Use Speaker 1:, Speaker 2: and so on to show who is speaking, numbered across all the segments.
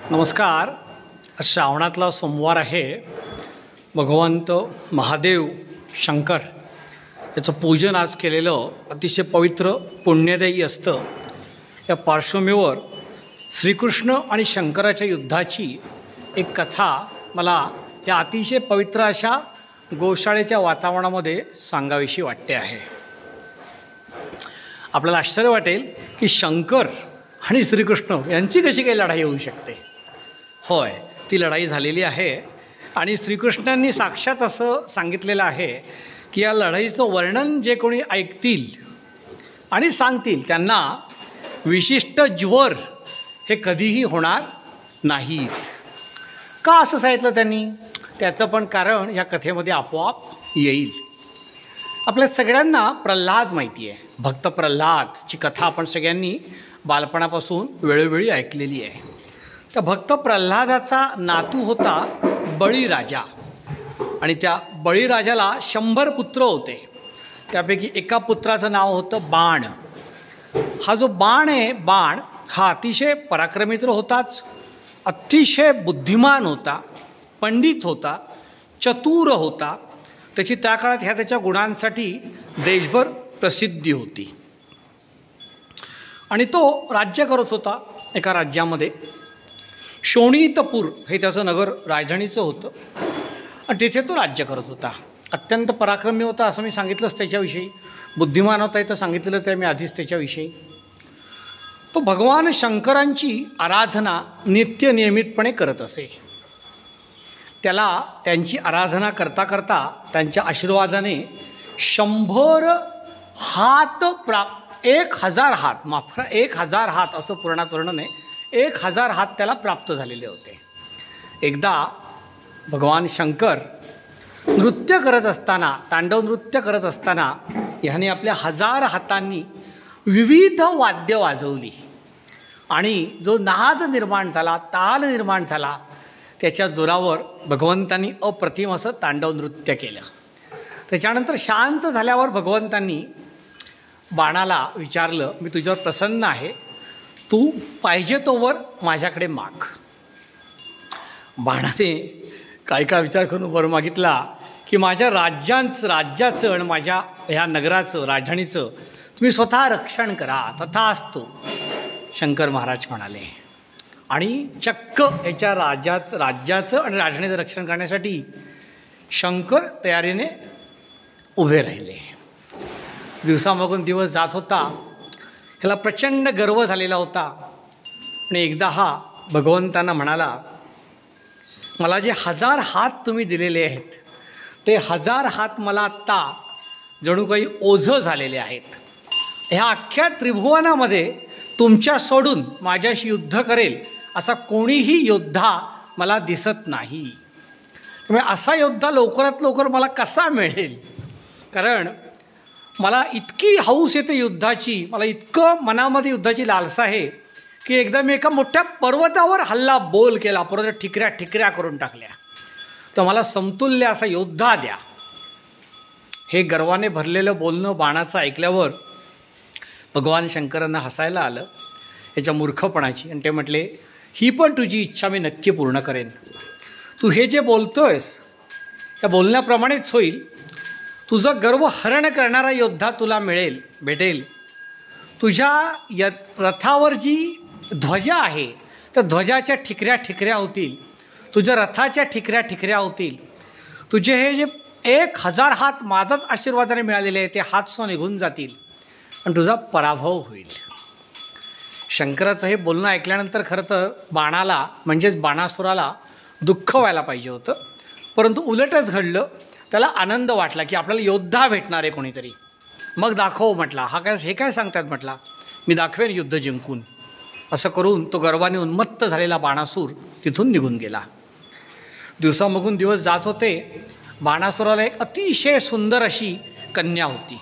Speaker 1: नमस्कार. श्रावणातला सोमवार आहे. भगवंत महादेव शंकर याचं पूजन आज केलेलं अतिशय पवित्र पुण्यदायी असतं. या पार्श्वभूमीवर श्रीकृष्ण आणि शंकराच्या युद्धाची एक कथा मला या अतिशय पवित्र अशा गोशाळेच्या वातावरणामध्ये सांगावीशी वाटते आहे. आपल्याला आश्चर्य वाटेल की शंकर आणि श्रीकृष्ण यांची कशी काही लढाई होऊ शकते. होय, ती लढाई झालेली आहे आणि श्रीकृष्णांनी साक्षात असं सांगितलेलं आहे की या लढाईचं वर्णन जे कोणी ऐकतील आणि सांगतील त्यांना विशिष्ट ज्वर हे कधीही होणार नाहीत. का असं सांगितलं त्यांनी? त्याचं पण कारण या कथेमध्ये आपोआप येईल. आपल्या सगळ्यांना प्रल्हाद माहिती आहे. भक्त प्रल्हादची कथा आपण सगळ्यांनी बालपणापासून वेळोवेळी ऐकलेली आहे. त्या भक्त प्रल्हादाचा नातू होता बळीराजा आणि त्या बळीराजाला 100 पुत्र होते. त्यापैकी एका पुत्राचं नाव होतं बाण. हा जो बाण आहे, बाण हा अतिशय पराक्रमी तर होताच, अतिशय बुद्धिमान होता, पंडित होता, चतुर होता. त्याची त्या काळात ह्या त्याच्या गुणांसाठी देशभर प्रसिद्धी होती आणि तो राज्य करत होता एका राज्यामध्ये. शोणितपूर हे त्याचं नगर राजधानीचं होतं आणि तिथे तो राज्य करत होता. अत्यंत पराक्रमी होता असं मी सांगितलंच त्याच्याविषयी. बुद्धिमान होता इथं सांगितलेलंच आहे मी आधीच त्याच्याविषयी. तो भगवान शंकरांची आराधना नित्य नियमितपणे करत असे. त्याला त्यांची आराधना करता करता त्यांच्या आशीर्वादाने 100 हात 1000 हात 1000 हात असं पूर्णात वर्णन आहे. 1000 हात त्याला प्राप्त झालेले होते. एकदा भगवान शंकर नृत्य करत असताना, तांडव नृत्य करत असताना ह्याने आपल्या 1000 हातांनी विविध वाद्य वाजवली आणि जो नाद निर्माण झाला, ताल निर्माण झाला, त्याच्या जोरावर भगवंतांनी अप्रतिम असं तांडव नृत्य केलं. त्याच्यानंतर शांत झाल्यावर भगवंतांनी बाणाला विचारलं, मी तुझ्यावर प्रसन्न आहे, तू पाहिजे तोवर माझ्याकडे माग. बाणाने काही काळ विचार करून वर मागितला की माझ्या राज्याचं आणि माझ्या ह्या नगराचं, राजधानीचं तुम्ही स्वतः रक्षण करा, तथास्तु. शंकर महाराज म्हणाले आणि चक्क याच्या राज्याचं आणि राजधानीचं रक्षण करण्यासाठी शंकर तयारीने उभे राहिले. दिवसामागून दिवस जात होता. ह्याला प्रचंड गर्व झालेला होता आणि एकदा हा भगवंतांना म्हणाला, मला जे 1000 हात तुम्ही दिलेले आहेत ते 1000 हात मला आत्ता जणू काही ओझं झालेले आहेत. ह्या अख्ख्या त्रिभुवनामध्ये तुमच्या सोडून माझ्याशी युद्ध करेल असा कोणीही योद्धा मला दिसत नाही. त्यामुळे असा योद्धा लवकरात लवकर मला कसा मिळेल? कारण मला इतकी हौस येते युद्धाची, मला इतकं मनामध्ये युद्धाची लालसा आहे की एकदा मी एका मोठ्या पर्वतावर हल्ला बोल केला, पर्वत ठिकऱ्या करून टाकल्या. तर मला समतुल्य असा योद्धा द्या. हे गर्वाने भरलेलं बोलणं बाणाचं ऐकल्यावर भगवान शंकरांना हसायला आलं याच्या मूर्खपणाची आणि ते म्हटले, ही पण तुझी इच्छा मी नक्की पूर्ण करेन. तू हे जे बोलतोयस त्या बोलण्याप्रमाणेच होईल. तुझं गर्व हरण करणारा योद्धा तुला भेटेल. तुझ्या रथावर जी ध्वजा आहे त्या ध्वजाच्या ठिकऱ्या होतील, तुझ्या रथाच्या ठिकऱ्या होतील. तुझे हे जे 1000 हात माझाच आशीर्वादाने मिळालेले आहे ते हातसो निघून जातील आणि तुझा पराभव होईल. शंकराचं हे बोलणं ऐकल्यानंतर खरं तर बाणाला म्हणजेच बाणासुराला दुःख व्हायला पाहिजे होतं, परंतु उलटच घडलं. त्याला आनंद वाटला की आपल्याला योद्धा भेटणार आहे कोणीतरी. मग दाखव म्हटला. हे काय सांगतात म्हटला, मी दाखवेन युद्ध जिंकून. असं करून तो गर्वाने उन्मत्त झालेला बाणासूर तिथून निघून गेला. दिवसामागून दिवस जात होते. बाणासुराला एक अतिशय सुंदर अशी कन्या होती.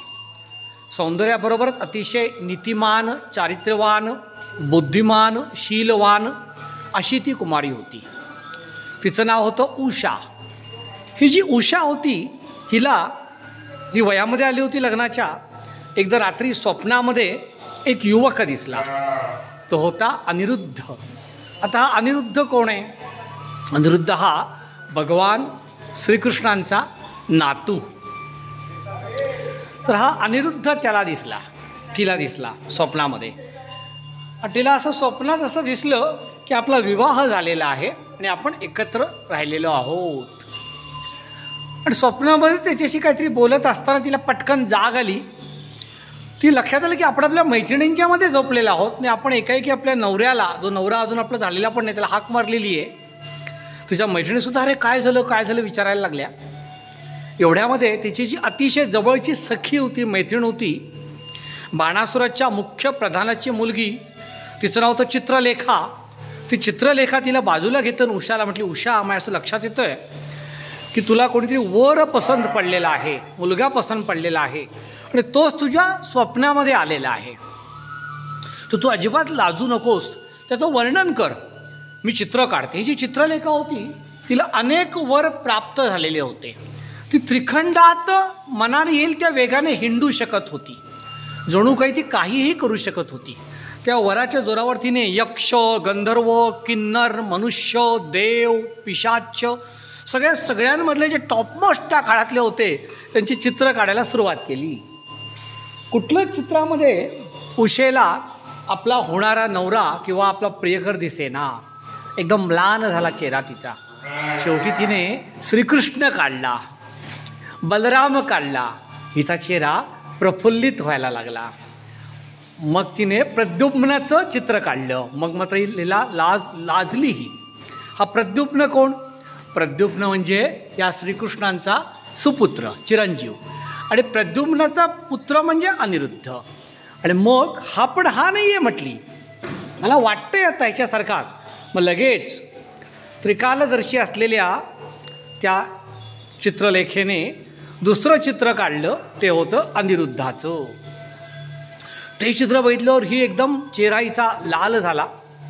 Speaker 1: सौंदर्याबरोबरच अतिशय नीतिमान, चारित्र्यवान, बुद्धिमान, शीलवान अशी ती कुमारी होती. तिचं नाव होतं उषा. ही जी उषा होती ही वयामध्ये आली होती लग्नाच्या. एकदा रात्री स्वप्नामध्ये एक युवक दिसला. तो होता अनिरुद्ध. आता हा अनिरुद्ध कोण आहे? अनिरुद्ध हा भगवान श्रीकृष्णांचा नातू. तर हा अनिरुद्ध तिला दिसला स्वप्नामध्ये. तिला असं स्वप्नात असं दिसलं की आपला विवाह झालेला आहे आणि आपण एकत्र राहिलेलो आहोत. आणि स्वप्नामध्ये त्याच्याशी काहीतरी बोलत असताना तिला पटकन जाग आली. ती लक्षात आलं की आपण आपल्या मैत्रिणींच्यामध्ये झोपलेला आहोत आणि आपण एकाएकी आपल्या नवऱ्याला, जो नवरा अजून आपला झालेला पण नाही, त्याला हाक मारलेली आहे. तुझ्या मैत्रिणीसुद्धा अरे काय झालं विचारायला लागल्या. एवढ्यामध्ये तिची जी अतिशय जवळची सखी होती, मैत्रीण होती, बाणासुराच्या मुख्य प्रधानाची मुलगी, तिचं नाव होतं चित्रलेखा. ती चित्रलेखा तिला बाजूला घेतून उषाला म्हटली, उषा मला असं लक्षात येतं आहे की तुला कोणीतरी वर पसंत पडलेला आहे, मुलगा पसंत पडलेला आहे आणि तोच तुझ्या स्वप्नामध्ये आलेला आहे. तर तू अजिबात लाजू नकोस, त्याचं वर्णन कर, मी चित्र काढते. ही जी चित्रलेखा होती तिला अनेक वर प्राप्त झालेले होते. ती त्रिखंडात मनाने येईल त्या वेगाने हिंडू शकत होती. जणू काही ती काहीही करू शकत होती. त्या वराच्या जोरावर तिने यक्ष, गंधर्व, किन्नर, मनुष्य, देव, पिशाच सगळ्यांमधले जे टॉपमोस्ट त्या काळातले होते त्यांची चित्र काढायला सुरुवात केली. कुठल्याच चित्रामध्ये उषेला आपला होणारा नवरा किंवा आपला प्रियकर दिसेना. एकदम म्लान झाला चेहरा तिचा. शेवटी तिने श्रीकृष्ण काढला, बलराम काढला. हिचा चेहरा प्रफुल्लित व्हायला लागला. मग तिने प्रद्युम्नाचं चित्र काढलं. मग मात्र हिला लाजली ही. हा प्रद्युम्न कोण? प्रद्युम्न म्हणजे या श्रीकृष्णांचा सुपुत्र चिरंजीव. आणि प्रद्युम्नाचा पुत्र म्हणजे अनिरुद्ध. आणि मग हा नाही आहे म्हटली, मला वाटतंय आता ह्याच्यासारखाच. मग लगेच त्रिकालदर्शी असलेल्या त्या चित्रलेखेने दुसरं चित्र काढलं. ते होतं अनिरुद्धाचं. ते चित्र बघितल्यावर ही एकदम चेहरा हिचा लाल झाला.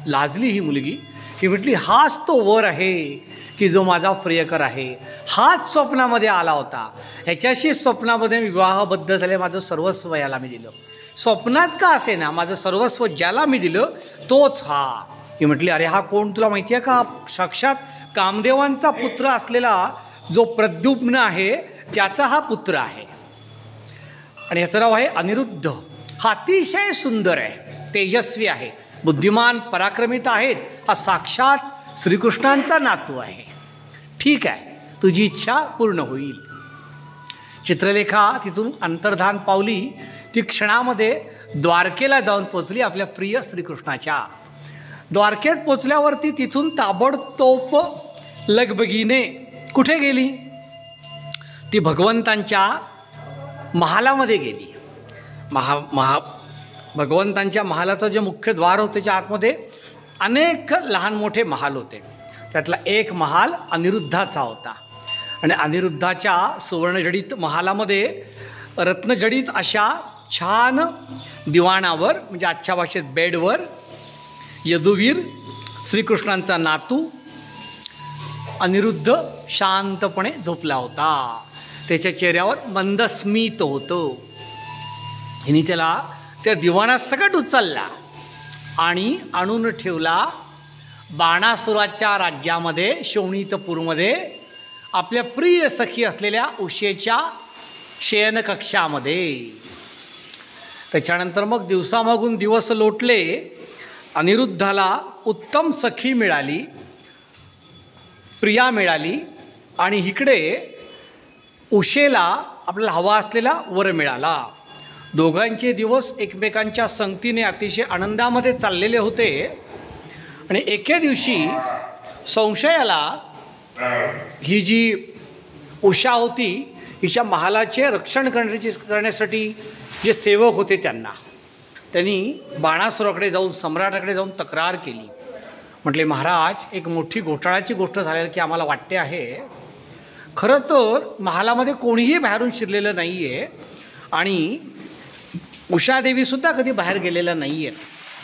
Speaker 1: लाजली ही मुलगी. ही म्हटली, हाच तो वर आहे की जो माझा प्रियकर आहे. हाच स्वप्नामध्ये आला होता. ह्याच्याशी स्वप्नामध्ये मी विवाहबद्ध झाले. माझं सर्वस्व याला मी दिलं. स्वप्नात का असे ना, माझं सर्वस्व ज्याला मी दिलं तोच हा. ही म्हटली, अरे हा कोण तुला माहिती आहे का? साक्षात कामदेवांचा पुत्र असलेला जो प्रद्युम्न आहे त्याचा हा पुत्र आहे. आणि ह्याचं नाव आहे अनिरुद्ध. हा अतिशय सुंदर आहे, तेजस्वी आहे, बुद्धिमान, पराक्रमित आहेत. हा साक्षात श्रीकृष्णांचा नातू आहे. ठीक आहे, तुझी इच्छा पूर्ण होईल. चित्रलेखा तिथून अंतर्धान पावली. ती क्षणामध्ये द्वारकेला जाऊन पोचली आपल्या प्रिय श्रीकृष्णाच्या. द्वारकेत पोचल्यावरती तिथून ताबडतोब लगबगीने कुठे गेली? ती भगवंतांच्या महालामध्ये गेली. भगवंतांच्या महालाचं जे मुख्य द्वार होते त्याच्या आतमध्ये अनेक लहान मोठे महाल होते. त्यातला एक महाल अनिरुद्धाचा होता. आणि अनिरुद्धाच्या सुवर्णजडित महालामध्ये रत्नजडित अशा छान दिवाणावर, म्हणजे आजच्या भाषेत बेडवर, यदुवीर श्रीकृष्णांचा नातू अनिरुद्ध शांतपणे झोपला होता. त्याच्या चेहऱ्यावर मंदस्मित होतं. हिने त्याला त्या दिवाणासकट उचलला आणि आणून ठेवला बाणासुराच्या राज्यामध्ये, शोणितपूरमध्ये, आपल्या प्रिय सखी असलेल्या उषेच्या शयनकक्षामध्ये. त्याच्यानंतर मग दिवसामागून दिवस लोटले. अनिरुद्धाला उत्तम सखी मिळाली, प्रिया मिळाली आणि इकडे उषेला आपल्याला हवा असलेला वर मिळाला. दोघांचे दिवस एकमेकांच्या संगतीने अतिशय आनंदामध्ये चाललेले होते. आणि एके दिवशी संशयाला ही जी उषा होती, हिच्या महालाचे रक्षण करण्यासाठी जे सेवक होते त्यांनी बाणासुराकडे जाऊन, सम्राटाकडे जाऊन तक्रार केली. म्हटले, महाराज, एक मोठी घोटाळ्याची गोष्ट झालेली की आम्हाला वाटते आहे. खरं तर महालामध्ये कोणीही बाहेरून शिरलेलं नाही आहे आणि उषादेवीसुद्धा कधी बाहेर गेलेलं नाही आहे.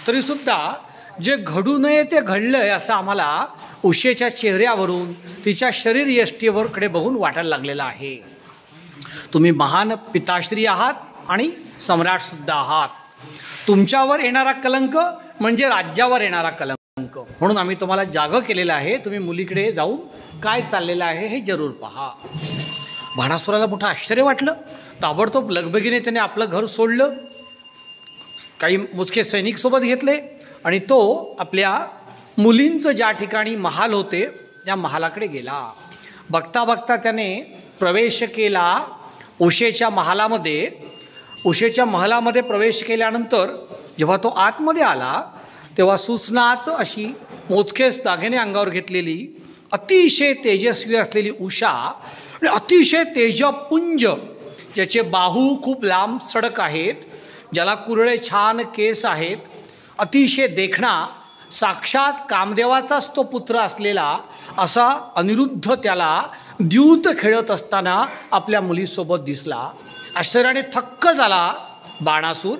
Speaker 1: तरीसुद्धा जे घडू नये ते घडलं आहे असं आम्हाला उषेच्या चेहऱ्यावरून, तिच्या शरीर यष्टीवरकडे बघून वाटायला लागलेलं आहे. तुम्ही महान पिताश्री आहात आणि सम्राटसुद्धा आहात. तुमच्यावर येणारा कलंक म्हणजे राज्यावर येणारा कलंक. म्हणून आम्ही तुम्हाला जागं केलेलं आहे, तुम्ही मुलीकडे जाऊन काय चाललेलं आहे हे जरूर पहा. बाणासुराला मोठं आश्चर्य वाटलं. ताबडतोब लगबगीने त्याने आपलं घर सोडलं, काही मोजके सैनिक सोबत घेतले आणि तो आपल्या मुलींचं ज्या ठिकाणी महाल होते त्या महालाकडे गेला. बघता बघता त्याने प्रवेश केला उषेच्या महालामध्ये. उषेच्या महालामध्ये प्रवेश केल्यानंतर जेव्हा तो आतमध्ये आला तेव्हा सुस्नात अशी मोजकेच दागिने अंगावर घेतलेली, अतिशय तेजस्वी असलेली उषा आणि अतिशय तेजपुंज, ज्याचे बाहू खूप लांब सडक आहेत, ज्याला कुरळे छान केस आहेत, अतिशय देखणा, साक्षात कामदेवाचाच तो पुत्र असलेला असा अनिरुद्ध त्याला द्यूत खेळत असताना आपल्या मुलीसोबत दिसला. आश्चर्याने थक्क झाला बाणासूर.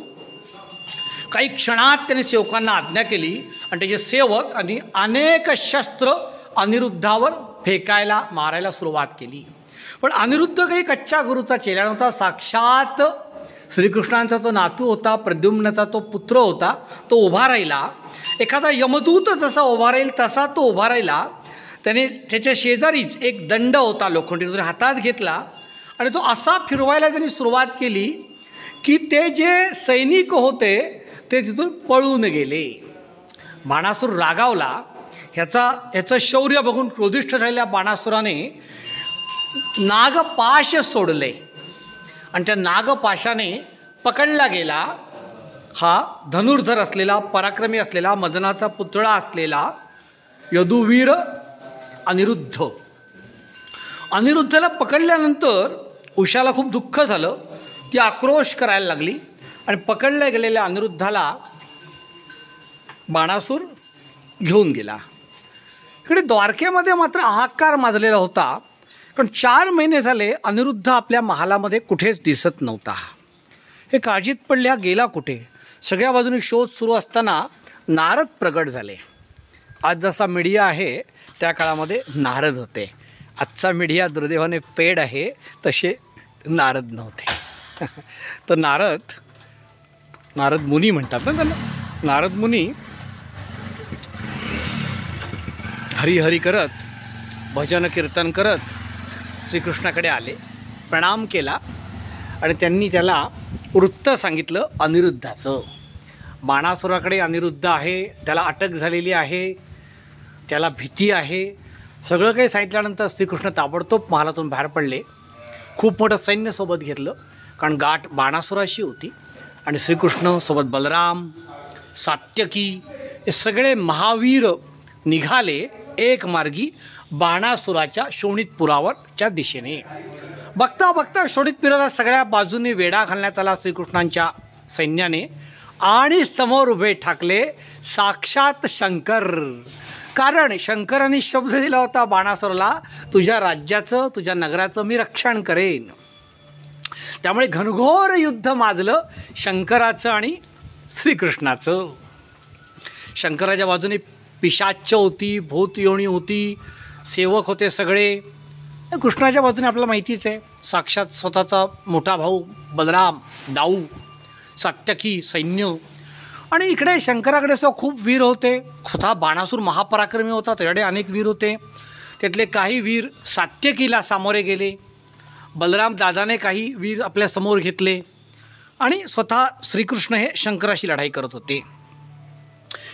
Speaker 1: काही क्षणात त्याने सेवकांना आज्ञा केली आणि त्याचे सेवक आणि अनेक शस्त्र अनिरुद्धावर फेकायला मारायला सुरुवात केली. पण अनिरुद्ध काही कच्च्या गुरुचा चेला नव्हता, साक्षात श्रीकृष्णांचा तो नातू होता, प्रद्युम्नाचा तो पुत्र होता. तो उभा राहिला, एखादा यमदूत जसा उभा राहील तसा तो उभा राहिला. त्याने त्याच्या शेजारीच एक दंड होता लोखंडी, तो हातात घेतला आणि तो असा फिरवायला त्यांनी सुरुवात केली की ते जे सैनिक होते ते तिथून पळून गेले. बाणासूर रागावला. ह्याचं शौर्य बघून क्रोधिष्ठ झालेल्या बाणासुराने नागपाश सोडले आणि त्या नागपाशाने पकडला गेला हा धनुर्धर असलेला, पराक्रमी असलेला, मदनाचा पुतळा असलेला यदुवीर अनिरुद्ध. अनिरुद्धला पकडल्यानंतर उषाला खूप दुःख झालं. ती आक्रोश करायला लागली आणि पकडल्या गेलेल्या अनिरुद्धाला बाणासूर घेऊन गेला. इकडे द्वारकेमध्ये मात्र हाहाकार माजलेला होता, कारण 4 महिने झाले अनिरुद्ध आपल्या महालामध्ये कुठेच दिसत नव्हता. हे काळजीत पडल्या, गेला कुठे. सगळ्या बाजूने शोध सुरू असताना नारद प्रगट झाले. आज जसा मीडिया आहे त्या काळामध्ये नारद होते. आजचा मीडिया दुर्दैवाने पेड आहे, तसे नारद नव्हते. तर नारद मुनी म्हणतात ना त्यांना. नारद मुनी हरिहरी करत, भजन कीर्तन करत श्रीकृष्णाकडे आले, प्रणाम केला आणि त्यांनी त्याला वृत्त सांगितलं अनिरुद्धाचं. बाणासुराकडे अनिरुद्ध आहे, त्याला अटक झालेली आहे, त्याला भीती आहे. सगळं काही सांगितल्यानंतर श्रीकृष्ण ताबडतोब महालातून बाहेर पडले. खूप मोठं सैन्य सोबत घेतलं, कारण गाठ बाणासुराशी होती. आणि श्रीकृष्ण सोबत बलराम, सात्यकी हे सगळे महावीर निघाले एक मार्गी बाणासुराच्या शोणितपुरावरच्या दिशेने. बघता बघता शोणितपुराला सगळ्या बाजूने वेढा घालण्यात आला श्रीकृष्णांच्या सैन्याने आणि समोर उभे ठाकले साक्षात शंकर. कारण शंकरांनी शब्द दिला होता बाणासुराला, तुझ्या राज्याचं, तुझ्या नगराचं मी रक्षण करेन. त्यामुळे घनघोर युद्ध माजलं शंकराचं आणि श्रीकृष्णाचं. शंकराच्या बाजूने पिशाच्च होती, भूतयोनी होती, सेवक होते सगळे. कृष्णाच्या बाजूने आपल्याला माहितीच आहे, साक्षात स्वतःचा मोठा भाऊ बलराम, दाऊ, सात्यकी, सैन्य. आणि इकडे शंकराकडे खूप वीर होते. स्वतः बाणासूर महापराक्रमी होता, त्याकडे अनेक वीर होते. त्यातले काही वीर सात्यकीला सामोरे गेले, बलराम दादाने काही वीर आपल्या समोर घेतले आणि स्वतः श्रीकृष्ण हे शंकराशी लढाई करत होते.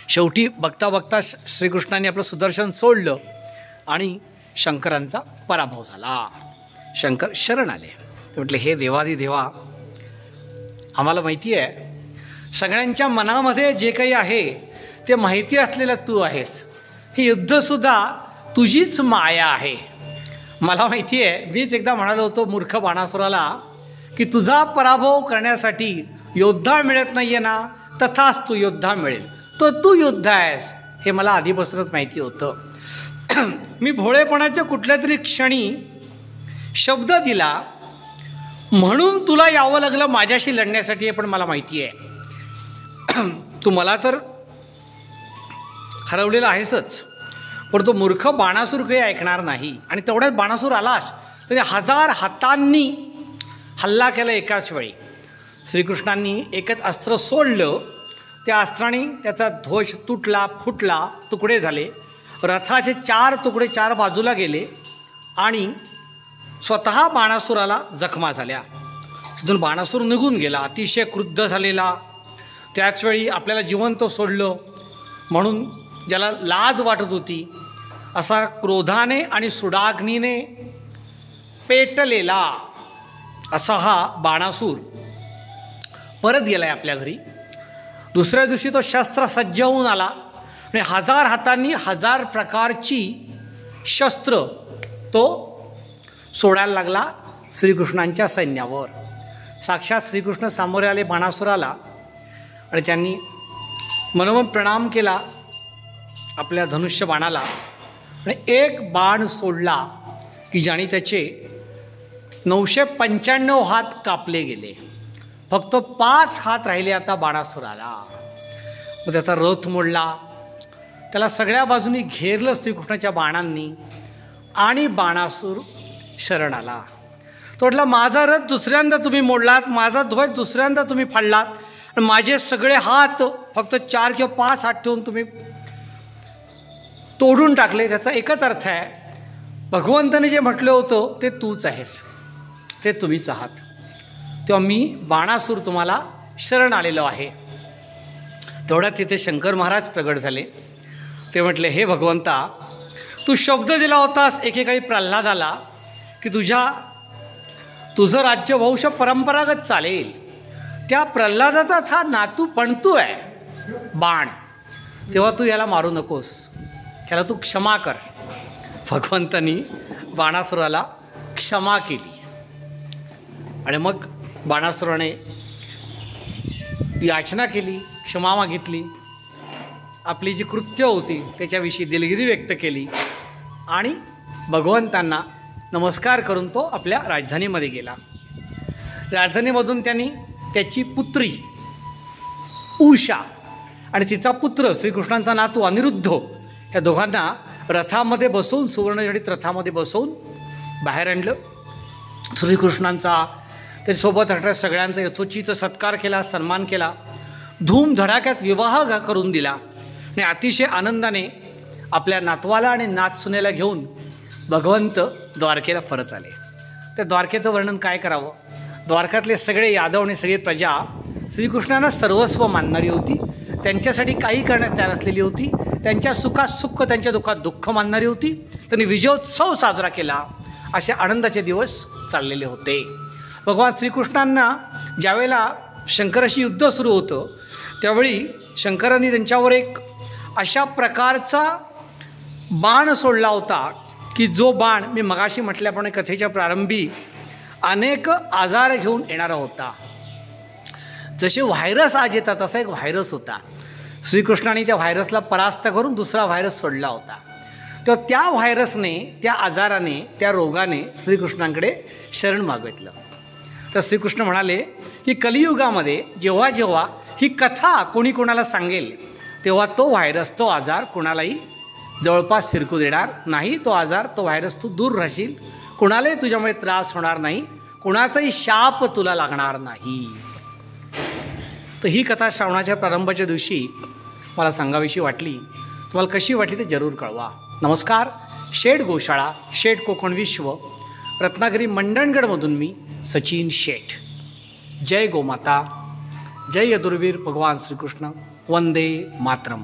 Speaker 1: शेवटी बघता बघता श्रीकृष्णाने आपलं सुदर्शन सोडलं आणि शंकरांचा पराभव झाला. शंकर शरण आले. ते म्हटले, हे देवादी देवा, आम्हाला माहिती आहे सगळ्यांच्या मनामध्ये जे काही आहे ते माहिती असलेलं तू आहेस. हे युद्धसुद्धा तुझीच माया आहे. मला माहिती आहे, मीच एकदा म्हणालो होतो मूर्ख बाणासुराला की तुझा पराभव करण्यासाठी योद्धा मिळत नाही आहे ना, तथाच तू योद्धा मिळेल. तो तू योद्धा आहेस हे मला आधीपासूनच माहिती होतं. मी भोळेपणाच्या कुठल्या तरी क्षणी शब्द दिला म्हणून तुला यावं लागलं माझ्याशी लढण्यासाठी. हे पण मला माहिती आहे तू मला तर हरवलेला आहेसच, पण तो मूर्ख बाणासूर काही ऐकणार नाही. आणि तेवढ्यात बाणासूर आलाच तरी 1000 हातांनी हल्ला केला एकाच वेळी. श्रीकृष्णांनी एकच अस्त्र सोडलं त्या अस्त्राने त्याचा ध्वज तुटला, फुटला, तुकडे झाले. रथाचे 4 तुकडे 4 बाजूला गेले आणि स्वतः बाणासुराला जखमा झाल्या. तिथून बाणासूर निघून गेला, अतिशय क्रुद्ध झालेला. त्याचवेळी आपल्याला जिवंत सोडलं म्हणून ज्याला लाज वाटत होती असा क्रोधाने आणि सुडाग्नीने पेटलेला असा हा बाणासूर परत गेला आहे आपल्या घरी. दुसऱ्या दिवशी तो शस्त्रसज्ज होऊन आला आणि 1000 हातांनी 1000 प्रकारची शस्त्र तो सोडायला लागला श्रीकृष्णांच्या सैन्यावर. साक्षात श्रीकृष्ण सामोरे आले बाणासुराला आणि त्यांनी मनोमन प्रणाम केला आपल्या धनुष्य बाणाला आणि एक बाण सोडला की ज्याने त्याचे 995 हात कापले गेले. फक्त 5 हात राहिले आता बाणासुराला. मग त्याचा रथ मोडला, त्याला सगळ्या बाजूनी घेरलं श्रीकृष्णाच्या बाणांनी आणि बाणासूर शरण आला. तो म्हटला, माझा रथ दुसऱ्यांदा तुम्ही मोडलात, माझा ध्वज दुसऱ्यांदा तुम्ही फाडलात आणि माझे सगळे हात फक्त 4 किंवा 5 हात ठेवून तुम्ही तोडून टाकले. त्याचा एकच अर्थ आहे, भगवंताने जे म्हटलं होतं ते तूच आहेस, ते तुम्हीच आहात. तेव्हा मी बाणासूर तुम्हाला शरण आलेलो आहे. तेवढ्यात तिथे शंकर महाराज प्रगट झाले. ते म्हटले, हे भगवंता, तू शब्द दिला होतास एकेकाळी प्रल्हादाला की तुझं राज्य वंश परंपरागत चालेल. त्या प्रल्हादाचाच हा नातू पणतू आहे बाण, तेव्हा तू याला मारू नकोस, त्याला तू क्षमा कर. भगवंतांनी बाणासुराला क्षमा केली आणि मग बाणासुराने याचना केली, क्षमा मागितली, आपली जी कृत्य होती त्याच्याविषयी दिलगिरी व्यक्त केली आणि भगवंतांना नमस्कार करून तो आपल्या राजधानीमध्ये गेला. राजधानीमधून त्यांनी त्याची पुत्री उषा आणि तिचा पुत्र श्रीकृष्णांचा नातू अनिरुद्ध या दोघांना रथामध्ये बसवून, सुवर्णजडित रथामध्ये बसवून बाहेर आणलं. श्रीकृष्णांचा त्याच्यासोबत असणाऱ्या सगळ्यांचा यथोचित सत्कार केला, सन्मान केला, धूमधडाक्यात विवाह करून दिला आणि अतिशय आनंदाने आपल्या नातवाला आणि नातसुनेला घेऊन भगवंत द्वारकेला परत आले. त्या द्वारकेचं वर्णन काय करावं. द्वारकातले सगळे यादव आणि सगळी प्रजा श्रीकृष्णांना सर्वस्व मानणारी होती, त्यांच्यासाठी काही करण्यास तयार असलेली होती, त्यांच्या सुखात सुख, त्यांच्या दुःखात दुःख मानणारी होती. त्यांनी विजयोत्सव साजरा केला. असे आनंदाचे दिवस चाललेले होते. भगवान श्रीकृष्णांना ज्यावेळेला शंकराशी युद्ध सुरू होतं त्यावेळी शंकरांनी त्यांच्यावर एक अशा प्रकारचा बाण सोडला होता की जो बाण मी मगाशी म्हटल्याप्रमाणे कथेच्या प्रारंभी अनेक आजार घेऊन येणारा होता. जसे व्हायरस आज येतात तसा एक व्हायरस होता. श्रीकृष्णाने त्या व्हायरसला परास्त करून दुसरा व्हायरस सोडला होता. तेव्हा त्या व्हायरसने, त्या आजाराने, त्या रोगाने श्रीकृष्णांकडे शरण मागितलं. तर श्रीकृष्ण म्हणाले की कलियुगामध्ये जेव्हा जेव्हा ही कथा कोणी कोणाला सांगेल तेव्हा तो व्हायरस, तो आजार कोणालाही जवळपास फिरकू देणार नाही. तो आजार, तो व्हायरस तू दूर राहशील, कोणालाही तुझ्यामुळे त्रास होणार नाही, कोणाचाही शाप तुला लागणार नाही. तर ही कथा श्रावणाच्या प्रारंभाच्या दिवशी मला सांगावीशी वाटली. तुम्हाला कशी वाटली ते जरूर कळवा. नमस्कार. शेठ गोशाळा, शेठ कोकण विश्व, रत्नागिरी मंडणगडमधून मी सचिन शेठ. जय गोमाता, जय यदुर्वीर भगवान श्रीकृष्ण. वंदे मातरम.